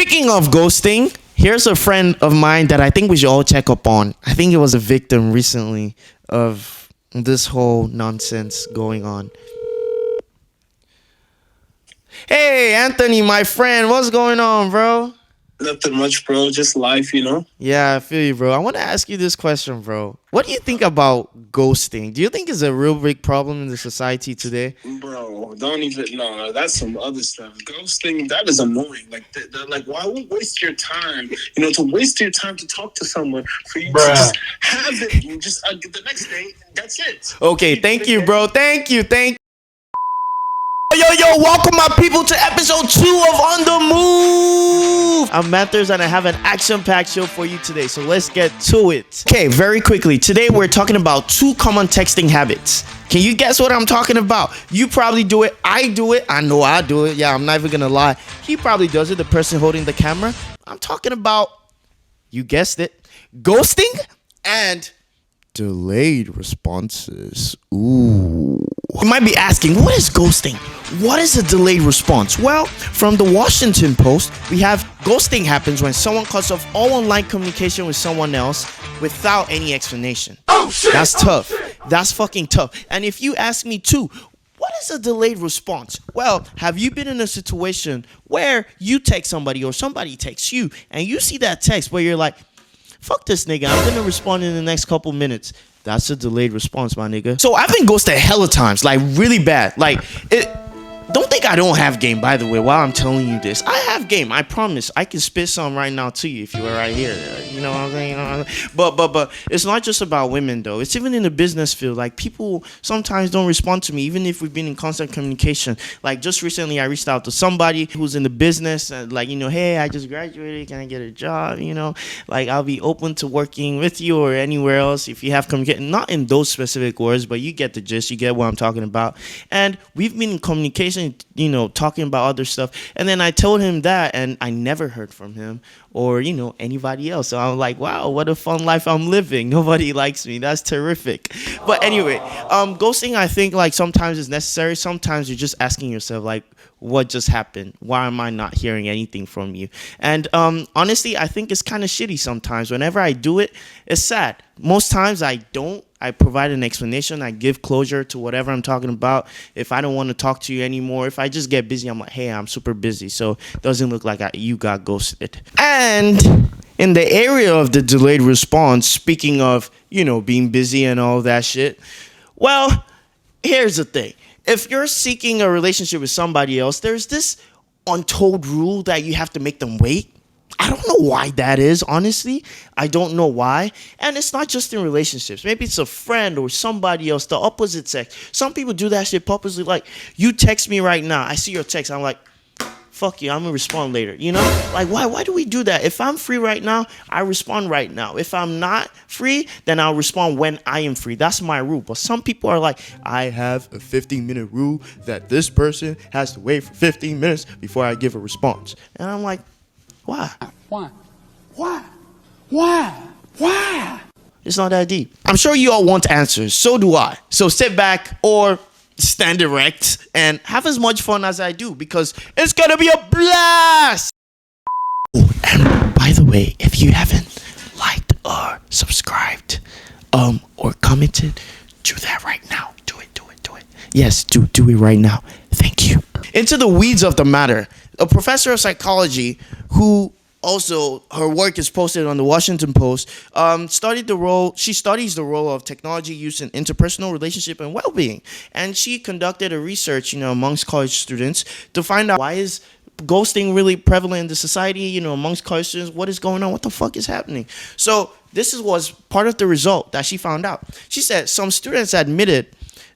Speaking of ghosting, here's a friend of mine that I think we should all check up on. I think he was a victim recently of this whole nonsense going on. Hey, Anthony, my friend, what's going on, bro? Nothing much, bro. Just life, you know? Yeah, I feel you, bro. I want to ask you this question, bro. What do you think about ghosting? Do you think it's a real big problem in the society today? Bro, don't even. No, that's some other stuff. Ghosting, that is annoying. Like, why would waste your time? You know, to waste your time to talk to someone for you to just have it, and just the next day, that's it. Okay, thank you, bro. Thank you. Yo, welcome my people to episode 2 of On The Move. I'm Matters and I have an action-packed show for you today, so let's get to it. Okay, very quickly, today we're talking about 2 common texting habits. Can you guess what I'm talking about? You probably do it, I do it, I know I do it, yeah, I'm not even gonna lie. He probably does it, the person holding the camera. I'm talking about, you guessed it, ghosting and delayed responses. Ooh. You might be asking, what is ghosting? What is a delayed response? Well, from the Washington Post, we have ghosting happens when someone cuts off all online communication with someone else without any explanation. Oh shit! That's tough. That's fucking tough. And if you ask me too, what is a delayed response? Well, have you been in a situation where you text somebody or somebody texts you and you see that text where you're like, fuck this nigga, I'm gonna respond in the next couple minutes. That's a delayed response, my nigga. So I've been ghosted hella times, like really bad. Like, don't think I don't have game, by the way, while I'm telling you this. I have game, I promise. I can spit some right now to you if you were right here. You know what I'm saying? But it's not just about women, though. It's even in the business field. Like, people sometimes don't respond to me, even if we've been in constant communication. Like, just recently, I reached out to somebody who's in the business, and like, you know, hey, I just graduated. Can I get a job? You know, like, I'll be open to working with you or anywhere else if you have communication. Not in those specific words, but you get the gist. You get what I'm talking about. And we've been in communication, you know, talking about other stuff, and then I told him that, and I never heard from him or, you know, anybody else. So I'm like, wow, what a fun life I'm living. Nobody likes me. That's terrific. But anyway, ghosting, I think, like, sometimes is necessary. Sometimes you're just asking yourself, like, what just happened? Why am I not hearing anything from you? And honestly, I think it's kind of shitty sometimes. Whenever I do it, it's sad. Most times I don't. I provide an explanation. I give closure to whatever I'm talking about. If I don't want to talk to you anymore, if I just get busy, I'm like, hey, I'm super busy. So it doesn't look like you got ghosted. And in the area of the delayed response, speaking of, you know, being busy and all that shit, well, here's the thing. If you're seeking a relationship with somebody else, there's this untold rule that you have to make them wait. I don't know why that is, honestly. I don't know why. And it's not just in relationships. Maybe it's a friend or somebody else, the opposite sex. Some people do that shit purposely. Like, you text me right now. I see your text. I'm like, fuck you, I'm going to respond later. You know? Like, why do we do that? If I'm free right now, I respond right now. If I'm not free, then I'll respond when I am free. That's my rule. But some people are like, I have a 15-minute rule that this person has to wait for 15 minutes before I give a response. And I'm like, why? Why? It's not that deep. I'm sure you all want answers. So do I. So sit back or stand erect and have as much fun as I do, because it's gonna be a blast. Oh, and by the way, if you haven't liked or subscribed or commented, do that right now. Do it. Yes, do it right now. Thank you. Into the weeds of the matter. A professor of psychology who also, her work is posted on the Washington Post, studies the role of technology use in interpersonal relationship and well-being. And she conducted a research, you know, amongst college students to find out why is ghosting really prevalent in the society, you know, amongst college students. What is going on? What the fuck is happening? So this was part of the result that she found out. She said some students admitted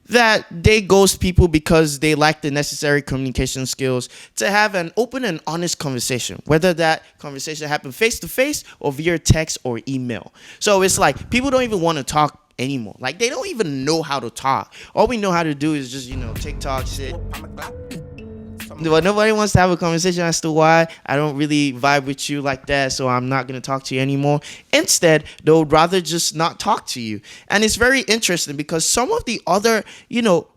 that they ghost people because they lack the necessary communication skills to have an open and honest conversation, whether that conversation happen face-to-face or via text or email. So it's like people don't even want to talk anymore. Like, they don't even know how to talk. All we know how to do is just, you know, TikTok shit. But nobody wants to have a conversation as to why I don't really vibe with you like that, so I'm not going to talk to you anymore. Instead, they would rather just not talk to you. And it's very interesting because some of the other,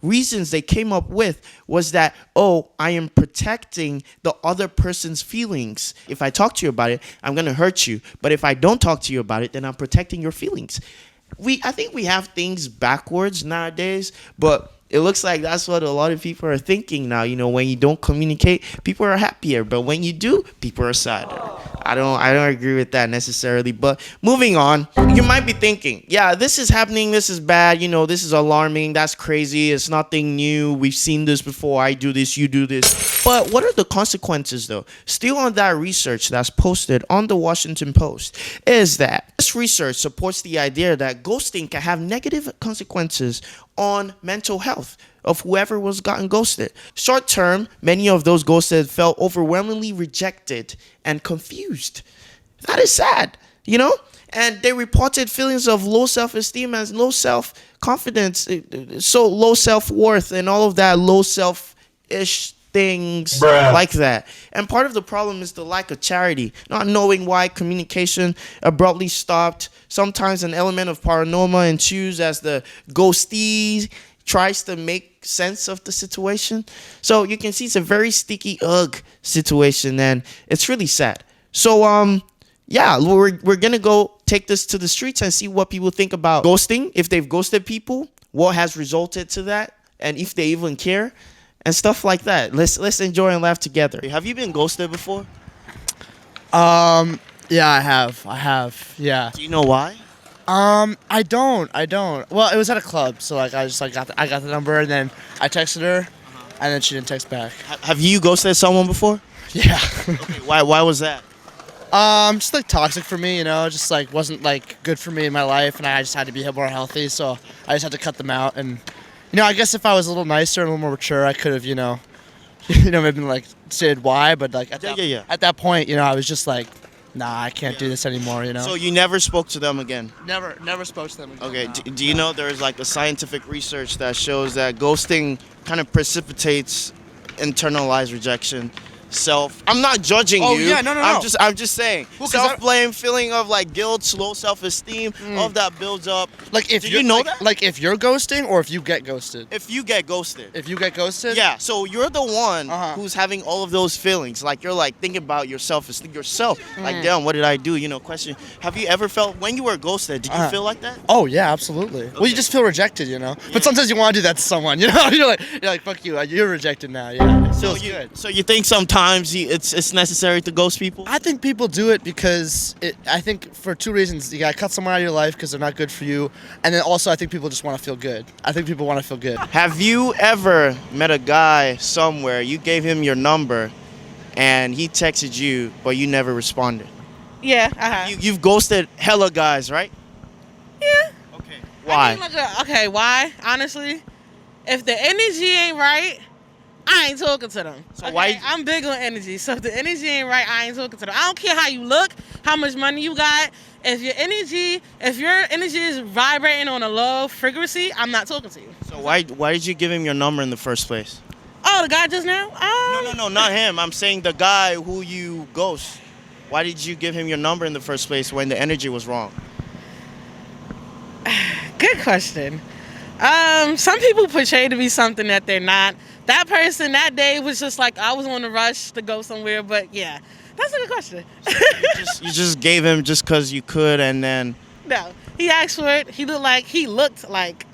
reasons they came up with was that, oh, I am protecting the other person's feelings. If I talk to you about it, I'm going to hurt you. But if I don't talk to you about it, then I'm protecting your feelings. I think we have things backwards nowadays, but it looks like that's what a lot of people are thinking now. When you don't communicate, people are happier, but when you do, people are sadder. I don't agree with that necessarily. But moving on, you might be thinking, yeah, this is happening, this is bad, this is alarming, that's crazy, it's nothing new, we've seen this before, I do this, you do this. But what are the consequences though? Still on that research that's posted on the Washington Post is that this research supports the idea that ghosting can have negative consequences on mental health of whoever was gotten ghosted. Short term, many of those ghosted felt overwhelmingly rejected and confused. That is sad, And they reported feelings of low self-esteem and low self-confidence, so low self-worth and all of that low self-ish things like that. And part of the problem is the lack of charity, not knowing why communication abruptly stopped. Sometimes an element of paranoia ensues as the ghostee tries to make sense of the situation. So you can see it's a very sticky situation, and it's really sad. So we're gonna go take this to the streets and see what people think about ghosting, if they've ghosted people, what has resulted to that, and if they even care, and stuff like that. Let's enjoy and laugh together. Have you been ghosted before? Yeah, I have. Yeah. Do you know why? I don't. Well, it was at a club, so I just got the number, and then I texted her, and then she didn't text back. Have you ghosted someone before? Yeah. Okay, why was that? Just toxic for me, just wasn't good for me in my life, and I just had to be more healthy, so I just had to cut them out. And I guess if I was a little nicer and a little more mature, I could have, maybe said why, but at that point, I was just nah, I can't do this anymore, So you never spoke to them again? Never spoke to them again. Okay, no. Do you know there's a scientific research that shows that ghosting kind of precipitates internalized rejection? I'm not judging you. Oh yeah, no. I'm just saying. Well, self-blame, feeling of guilt, low self-esteem, all of that builds up. Did you know that? If you're ghosting or if you get ghosted? If you get ghosted. If you get ghosted? Yeah, so you're the one who's having all of those feelings. You're thinking about yourself. Damn, what did I do? Question. Have you ever felt when you were ghosted, did you feel like that? Oh yeah, absolutely. Okay. Well, you just feel rejected, Yeah. But sometimes you want to do that to someone, You're like, fuck you, you're rejected now, yeah. It feels good. So you think sometimes it's necessary to ghost people? I think people do it because I think for two reasons. You gotta cut someone out of your life because they're not good for you, and then also I think people just want to feel good. I think people want to feel good. Have you ever met a guy somewhere, you gave him your number, and he texted you, but you never responded? Yeah, I have. You've ghosted hella guys, right? Yeah. Okay. Why? Okay, why? Honestly, if the energy ain't right, I ain't talking to them. So why? I'm big on energy. So if the energy ain't right, I ain't talking to them. I don't care how you look, how much money you got. If your energy is vibrating on a low frequency, I'm not talking to you. So why did you give him your number in the first place? Oh, the guy just now? No, not him. I'm saying the guy who you ghost. Why did you give him your number in the first place when the energy was wrong? Good question. Some people portray to be something that they're not. That person that day was just I was on a rush to go somewhere, but yeah, that's a good question. So you just gave him just because you could, and then... No, he asked for it. He looked like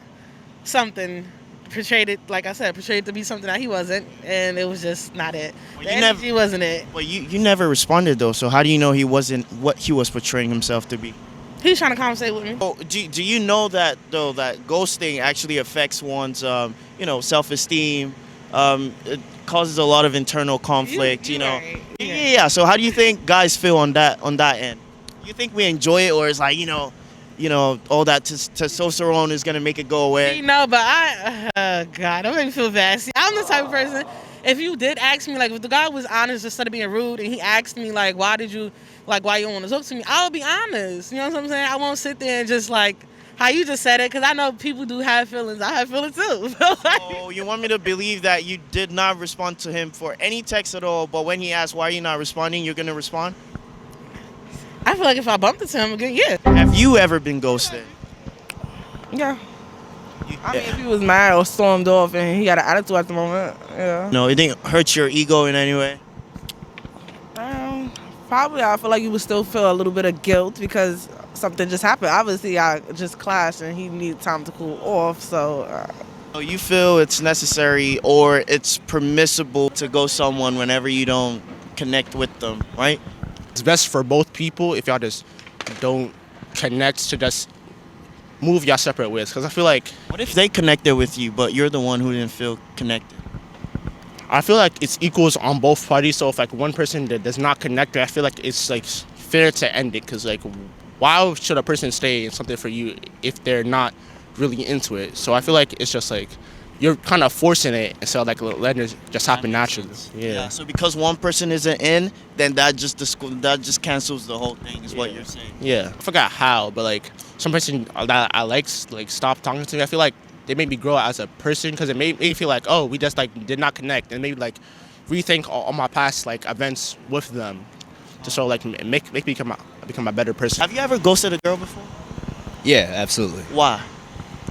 something portrayed to be something that he wasn't, and it was just not it. Well, the energy wasn't it. Well, you never responded though, so how do you know he wasn't what he was portraying himself to be? He was trying to conversate with me. Oh, do you know that though that ghosting actually affects one's self-esteem? It causes a lot of internal conflict. Right. Yeah. So how do you think guys feel on that end? You think we enjoy it, or is all that testosterone is gonna make it go away? But God, that made me feel bad. See, I'm the type of person. If you did ask me, if the guy was honest instead of being rude, and he asked me why you don't want to talk to me, I'll be honest. You know what I'm saying? I won't sit there and just how you just said it, because I know people do have feelings. I have feelings too. Oh, you want me to believe that you did not respond to him for any text at all, but when he asked why are you not responding, you're gonna respond? I feel like if I bumped into him again, yeah. Have you ever been ghosted? Yeah. I mean, if he was mad or stormed off and he got an attitude at the moment, yeah. No, it didn't hurt your ego in any way? Probably I feel like you would still feel a little bit of guilt because something just happened. Obviously, I just clashed and he needed time to cool off, so... So you feel it's necessary or it's permissible to ghost someone whenever you don't connect with them, right? It's best for both people if y'all just don't connect to just move y'all separate ways. Because I feel like... What if they connected with you, but you're the one who didn't feel connected? I feel like it's equals on both parties. So if like one person that does not connect, I feel like it's like fair to end it. Because like, why should a person stay in something for you if they're not really into it? So I feel like it's just like you're kind of forcing it instead of like letting it just happen naturally. Yeah. So because one person isn't in, then that just cancels the whole thing. Is what you're saying? Yeah. I forgot how, but like some person that I like stopped talking to me. I feel like they made me grow as a person because it made me feel like, oh, we just like did not connect, and maybe like rethink all my past like events with them, just so like make me become a better person. Have you ever ghosted a girl before? Yeah, absolutely. Why?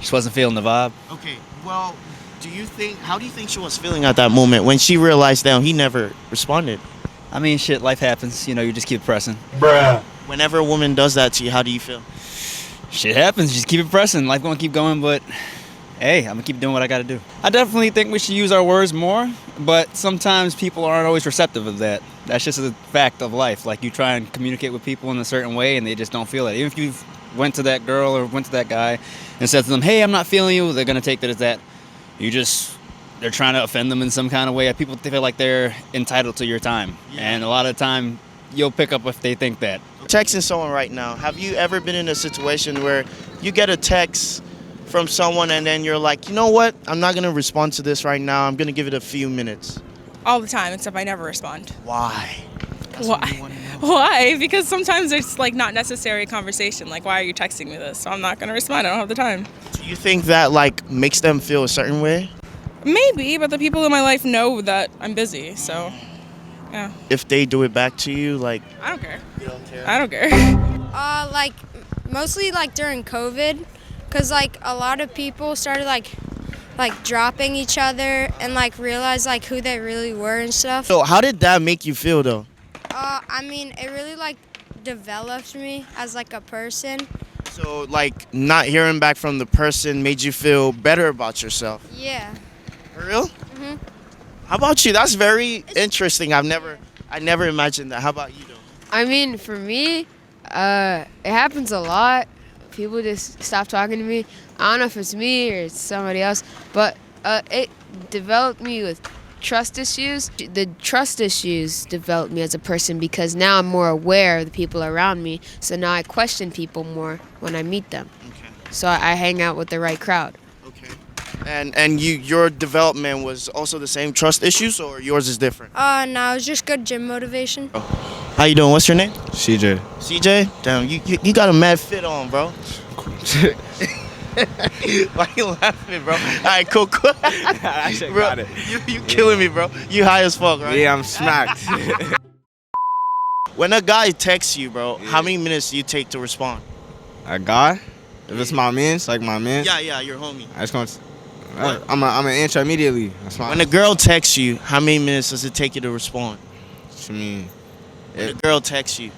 Just wasn't feeling the vibe. Okay. Well, how do you think she was feeling at that moment when she realized that he never responded? I mean, shit, life happens. You know, you just keep pressing. Whenever a woman does that to you, how do you feel? Shit happens. Just keep it pressing. Life gonna keep going, but hey, I'm gonna keep doing what I gotta do. I definitely think we should use our words more, but sometimes people aren't always receptive of that. That's just a fact of life. Like, you try and communicate with people in a certain way and they just don't feel it. Even if you went to that girl or went to that guy and said to them, hey, I'm not feeling you, they're gonna take that as that they're trying to offend them in some kind of way. People feel like they're entitled to your time. And a lot of the time, you'll pick up if they think that. Texting someone right now, have you ever been in a situation where you get a text from someone and then you're like, you know what, I'm not going to respond to this right now, I'm going to give it a few minutes? All the time, except I never respond. Why? Why? Because sometimes it's like not necessary conversation. Like, why are you texting me this? So I'm not gonna respond. I don't have the time. Do you think that like makes them feel a certain way? Maybe, but the people in my life know that I'm busy. So, yeah. If they do it back to you, like... I don't care. You don't care? I don't care. Like mostly like during COVID, cause like a lot of people started like dropping each other and like realized like who they really were and stuff. So how did that make you feel though? I mean, it really like developed me as like a person. So like not hearing back from the person made you feel better about yourself? Yeah. For real? Mhm. How about you? That's very interesting. I never imagined that. How about you though? I mean, for me, it happens a lot. People just stop talking to me. I don't know if it's me or it's somebody else, but it developed me with trust issues. The trust issues developed me as a person because now I'm more aware of the people around me. So now I question people more when I meet them. Okay. So I hang out with the right crowd. Okay. And your development was also the same trust issues, or yours is different? No, it's just good gym motivation. How you doing? What's your name? CJ. CJ? Damn, you got a mad fit on, bro. Why you laughing, bro? All right, cool. I bro, got it. You killing me, bro. You high as fuck, right? Yeah, I'm smacked. When a guy texts you, bro, how many minutes do you take to respond? A guy? If it's my mans, like my mans? Yeah, your homie. I just gonna... I'm gonna answer immediately. That's my... When a girl texts you, how many minutes does it take you to respond? What you mean? When a girl texts you.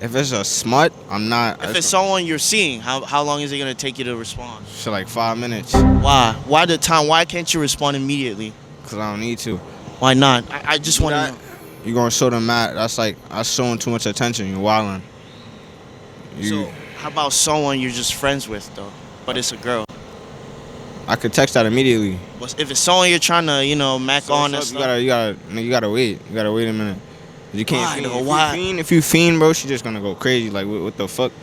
If it's a smut, I'm not... If it's someone you're seeing, how long is it gonna take you to respond? Shit, like 5 minutes. Why? Why the time? Why can't you respond immediately? Because I don't need to. Why not? I just want to know. You're gonna show them that. That's showing too much attention. You're wilding. So, how about someone you're just friends with, though, but it's a girl? I could text that immediately. But if it's someone you're trying to, mac on and stuff. You gotta wait. You gotta wait a minute. You can't. Why? If you fiend, bro, she just gonna go crazy. Like, what the fuck?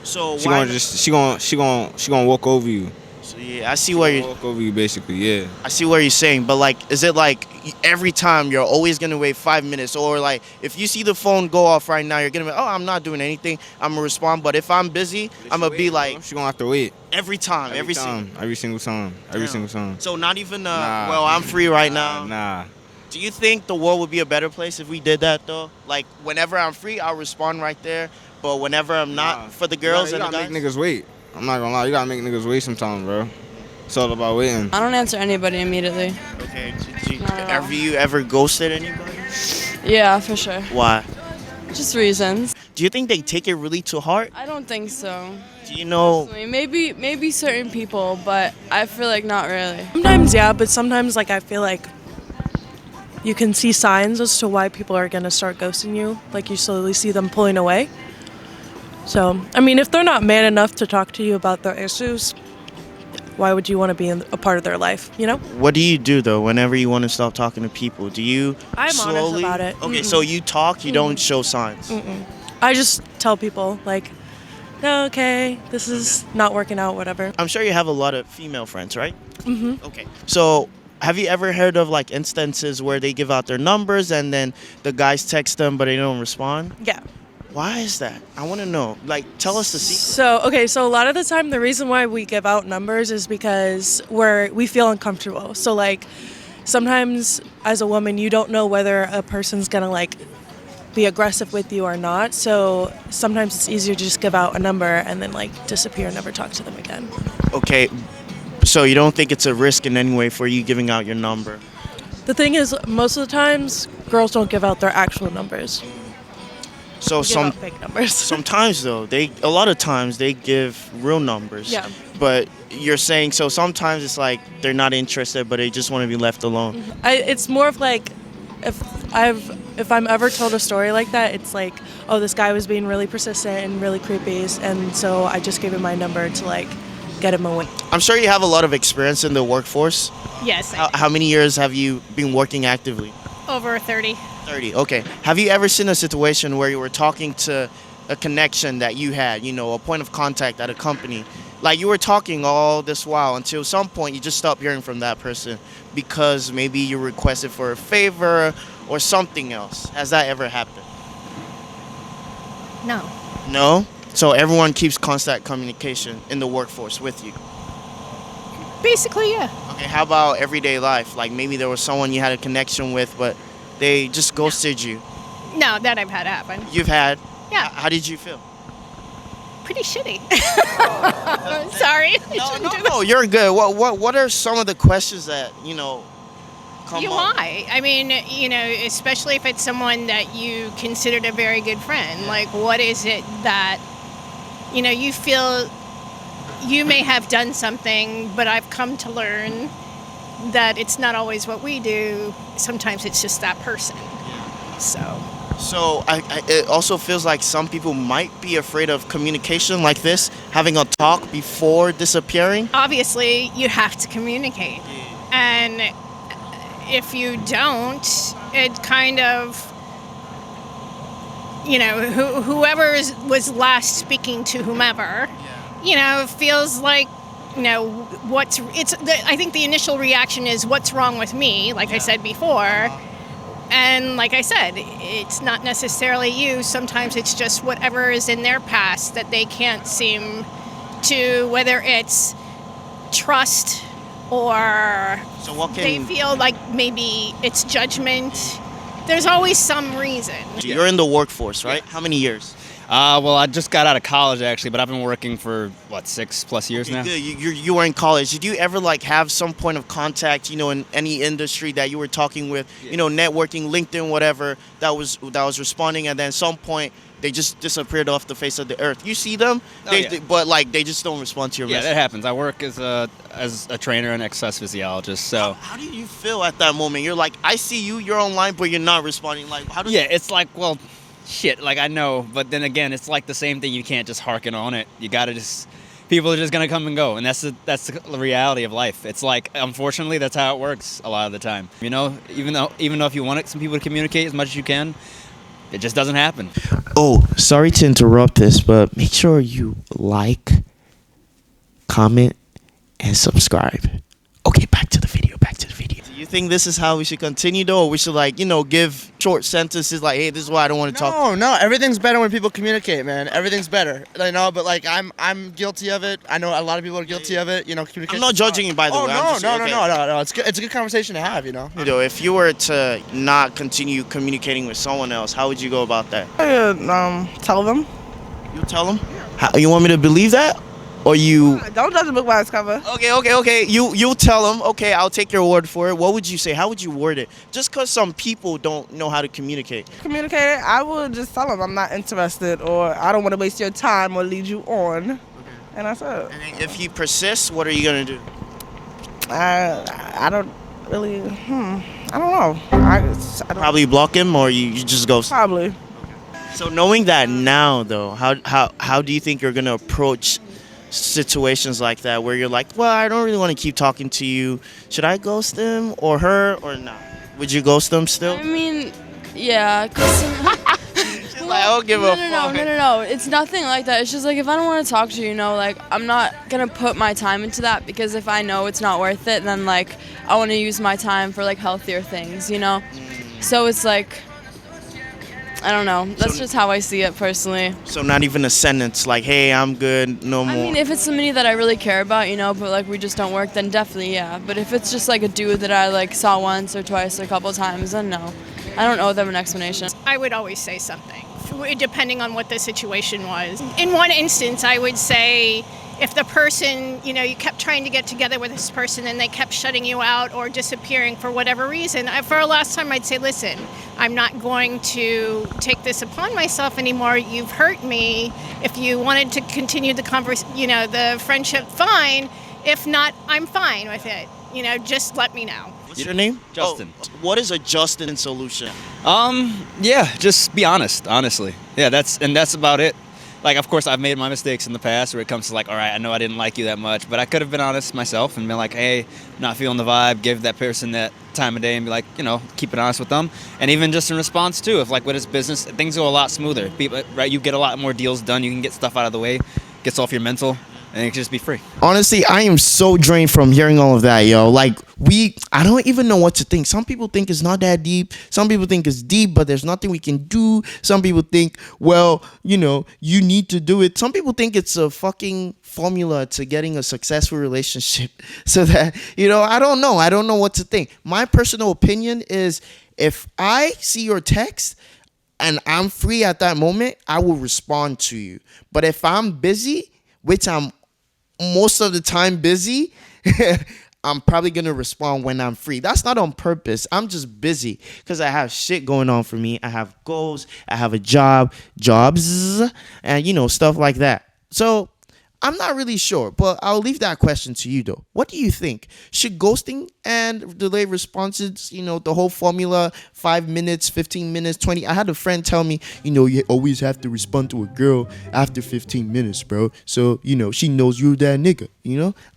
So she gonna walk over you. So yeah, I see where you walk over you basically. Yeah. I see what you're saying, but like, is it like every time you're always gonna wait 5 minutes, or like if you see the phone go off right now, you're gonna be, oh, I'm not doing anything, I'm gonna respond. But if I'm busy, I'm gonna be like, She gonna have to wait. every time, every time, every single time, every single time. So not even Nah. well, I'm free right now. Nah. Do you think the world would be a better place if we did that though? Like whenever I'm free, I'll respond right there. But whenever I'm not, for the girls you and the gotta guys, make niggas wait. I'm not gonna lie, you gotta make niggas wait sometimes, bro. It's all about waiting. I don't answer anybody immediately. okay. Have you ever ghosted anybody? Yeah, for sure. Why? Just reasons. Do you think they take it really to heart? I don't think so. Do you know? I mean, maybe certain people, but I feel like not really. Sometimes, yeah, but sometimes, like, I feel like you can see signs as to why people are going to start ghosting you. Like, you slowly see them pulling away. So, I mean, if they're not man enough to talk to you about their issues, why would you want to be a part of their life, you know? What do you do, though, whenever you want to stop talking to people? Do you I'm slowly... honest about it. Okay, so you talk, you don't show signs. I just tell people, like, no, okay, this is not working out, whatever. I'm sure you have a lot of female friends, right? Mm-hmm. Okay. So have you ever heard of, like, instances where they give out their numbers and then the guys text them but they don't respond? Yeah. Why is that? I want to know. Like, tell us the secret. So a lot of the time, the reason why we give out numbers is because we feel uncomfortable. So, like, sometimes as a woman, you don't know whether a person's gonna, like, be aggressive with you or not. So sometimes it's easier to just give out a number and then, like, disappear and never talk to them again. Okay. So you don't think it's a risk in any way for you giving out your number? The thing is, most of the times, girls don't give out their actual numbers. So They give out fake numbers. sometimes though, a lot of times they give real numbers. Yeah. But you're saying, so sometimes it's like they're not interested, but they just want to be left alone. It's more of like, if I'm ever told a story like that, it's like, oh, this guy was being really persistent and really creepy, and so I just gave him my number to, like, get him away. I'm sure you have a lot of experience in the workforce. Yes, How many years have you been working actively? over 30. 30. Okay. Have you ever seen a situation where you were talking to a connection that you had, a point of contact at a company? Like you were talking all this while until some point you just stopped hearing from that person because maybe you requested for a favor or something else. Has that ever happened? No. No? So everyone keeps constant communication in the workforce with you? Basically, yeah. Okay, how about everyday life? Like maybe there was someone you had a connection with, but they just ghosted you. No, that I've had happen. You've had? Yeah. How did you feel? Pretty shitty. Sorry. No, you're good. What are some of the questions that, come up? Why? I mean, especially if it's someone that you considered a very good friend. Like, what is it that, you feel you may have done something, but I've come to learn that it's not always what we do. Sometimes it's just that person. So it also feels like some people might be afraid of communication like this, having a talk before disappearing. Obviously, you have to communicate. And if you don't, it kind of, whoever was last speaking to whomever, feels like, I think the initial reaction is, what's wrong with me, like I said before. And like I said, it's not necessarily you. Sometimes it's just whatever is in their past that they can't seem to, whether it's trust or they feel like maybe it's judgment. There's always some reason. You're in the workforce, right? How many years? Well, I just got out of college actually, but I've been working for 6+ years now. Good. You were in college. Did you ever have some point of contact, in any industry that you were talking with, networking, LinkedIn, whatever, that was responding, and then at some point they just disappeared off the face of the earth? You see them, but they just don't respond to your message. Yeah, that happens. I work as a trainer and exercise physiologist. So how do you feel at that moment? You're like, I see you, you're online, but you're not responding. Like, how does it's like, well, shit, like I know, but then again, it's like the same thing. You can't just harken on it. You gotta people are just gonna come and go, and that's the reality of life. It's like, unfortunately, that's how it works a lot of the time. Even though if you want some people to communicate as much as you can, it just doesn't happen. Oh, sorry to interrupt this, but make sure you like, comment, and subscribe. Okay, back to the video. Do you think this is how we should continue though, or we should like, give short sentences like, hey, this is why I don't want to talk? No, everything's better when people communicate, man. Everything's better. But like I'm guilty of it. I know a lot of people are guilty of it. Communication. I'm not judging you, by the way. No. It's good. It's a good conversation to have. If you were to not continue communicating with someone else, how would you go about that? Tell them. You tell them? You want me to believe that? Or you... Don't judge a book by its cover. Okay. You tell them, okay, I'll take your word for it. What would you say? How would you word it? Just because some people don't know how to communicate. I would just tell them I'm not interested, or I don't want to waste your time or lead you on. Okay. And that's it. And if he persists, what are you going to do? I don't really... I don't know. I don't Probably block him, or you just ghost? Probably. So knowing that now, though, how do you think you're going to approach situations like that where you're like, well, I don't really want to keep talking to you. Should I ghost him or her or not? Would you ghost them still? I mean, yeah. She's like, I don't give a fuck. No. It's nothing like that. It's just like if I don't want to talk to you, like I'm not gonna put my time into that, because if I know it's not worth it, then like I want to use my time for like healthier things, So it's like, I don't know. That's just how I see it personally. So not even a sentence like, hey, I'm good, no more. I mean, if it's somebody that I really care about, but like we just don't work, then definitely, yeah. But if it's just like a dude that I like saw once or twice or a couple of times, then no. I don't owe them an explanation. I would always say something, depending on what the situation was. In one instance, I would say if the person, you kept trying to get together with this person and they kept shutting you out or disappearing for whatever reason, for a last time I'd say, listen, I'm not going to take this upon myself anymore. You've hurt me. If you wanted to continue the the friendship, fine. If not, I'm fine with it. Just let me know. What's your name? Justin. What is a Justin solution? Yeah, just be honest, honestly. Yeah, that's about it. Like, of course, I've made my mistakes in the past where it comes to like, all right, I know I didn't like you that much, but I could have been honest myself and been like, hey, not feeling the vibe, give that person that time of day and be like, keep it honest with them. And even just in response too, if like with his business, things go a lot smoother. People, right? You get a lot more deals done. You can get stuff out of the way, gets off your mental, and it can just be free. Honestly, I am so drained from hearing all of that, yo. Like, I don't even know what to think. Some people think it's not that deep. Some people think it's deep, but there's nothing we can do. Some people think, well, you need to do it. Some people think it's a fucking formula to getting a successful relationship. So that, I don't know. I don't know what to think. My personal opinion is if I see your text and I'm free at that moment, I will respond to you. But if I'm busy, which I'm most of the time busy, I'm probably going to respond when I'm free. That's not on purpose. I'm just busy because I have shit going on for me. I have goals. I have a jobs, and, stuff like that. So I'm not really sure, but I'll leave that question to you, though. What do you think? Should ghosting and delayed responses, the whole formula, 5 minutes, 15 minutes, 20. I had a friend tell me, you always have to respond to a girl after 15 minutes, bro. So, she knows you're that nigga,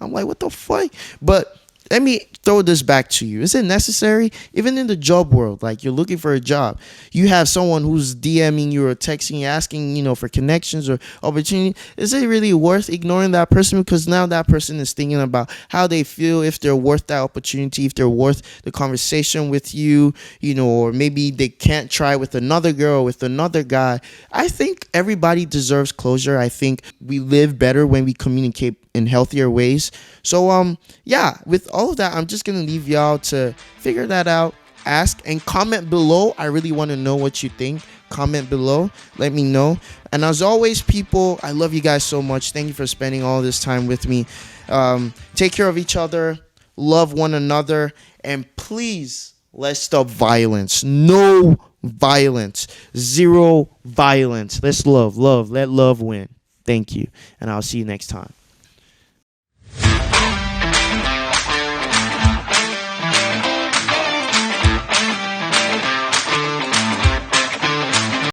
I'm like, what the fuck? But let me throw this back to you. Is it necessary? Even in the job world, like you're looking for a job, you have someone who's DMing you or texting you, asking, for connections or opportunity. Is it really worth ignoring that person? Because now that person is thinking about how they feel, if they're worth that opportunity, if they're worth the conversation with you, or maybe they can't try with another girl, with another guy. I think everybody deserves closure. I think we live better when we communicate in healthier ways. So yeah, with all of that, I'm just gonna leave y'all to figure that out. Ask and comment below. I really want to know what you think. Comment below, let me know. And as always, people, I love you guys so much. Thank you for spending all this time with me. Take care of each other, love one another, and please, let's stop violence. No violence, zero violence. Let's love, let love win. Thank you, and I'll see you next time.